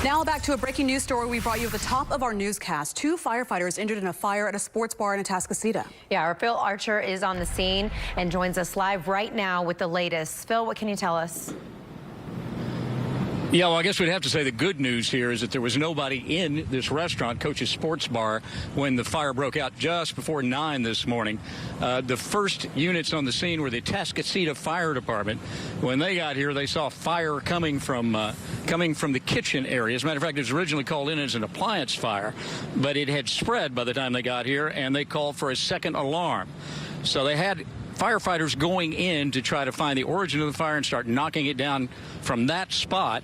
Now back to a breaking news story we brought you at the top of our newscast. 2 firefighters injured in a fire at a sports bar in Atascocita. Yeah, our Phil Archer is on the scene and joins us live right now with the latest. Phil, what can you tell us? Yeah, well, I guess we'd have to say the good news here is that there was nobody in this restaurant, Coach's Sports Bar, when the fire broke out just before 9 this morning. The first units on the scene were the Atascocita Fire Department. When they got here, they saw fire coming from the kitchen area. As a matter of fact, it was originally called in as an appliance fire, but it had spread by the time they got here, and they called for a second alarm. So they had firefighters going in to try to find the origin of the fire and start knocking it down from that spot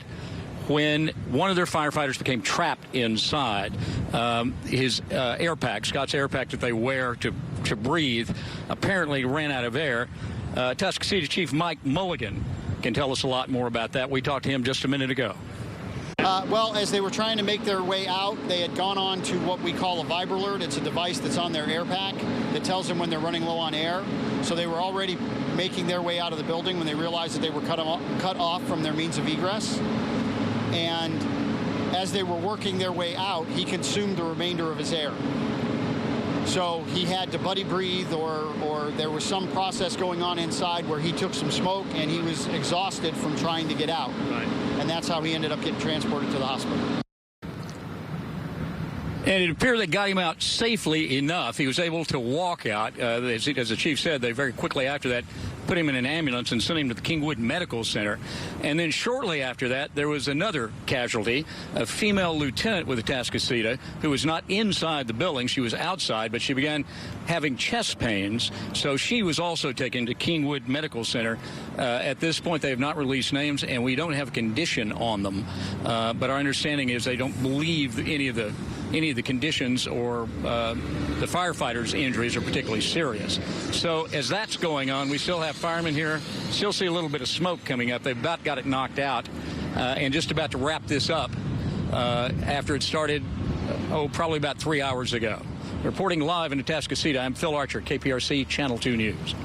when one of their firefighters became trapped inside. His air pack, Scott's air pack that they wear to breathe, apparently ran out of air. Atascocita Chief Mike Mulligan can tell us a lot more about that. We talked to him just a minute ago. Well, as they were trying to make their way out, they had gone on to what we call a VibrAlert. It's a device that's on their air pack that tells them when they're running low on air. So they were already making their way out of the building when they realized that they were cut off from their means of egress. And as they were working their way out, he consumed the remainder of his air. So he had to buddy breathe, or there was some process going on inside where he took some smoke and he was exhausted from trying to get out. Right. And that's how he ended up getting transported to the hospital. And it appeared they got him out safely enough. He was able to walk out. As the chief said, they very quickly after that put him in an ambulance and sent him to the Kingwood Medical Center. And then shortly after that, there was another casualty, a female lieutenant with Atascocita, who was not inside the building. She was outside, but she began having chest pains. So she was also taken to Kingwood Medical Center. At this point, they have not released names, and we don't have a condition on them. But our understanding is they don't believe any of the conditions or the firefighters' injuries are particularly serious. So as that's going on, we still have firemen here, still see a little bit of smoke coming up. They've about got it knocked out and just about to wrap this up after it started, probably about 3 hours ago. Reporting live in Atascocita, I'm Phil Archer, KPRC Channel 2 News.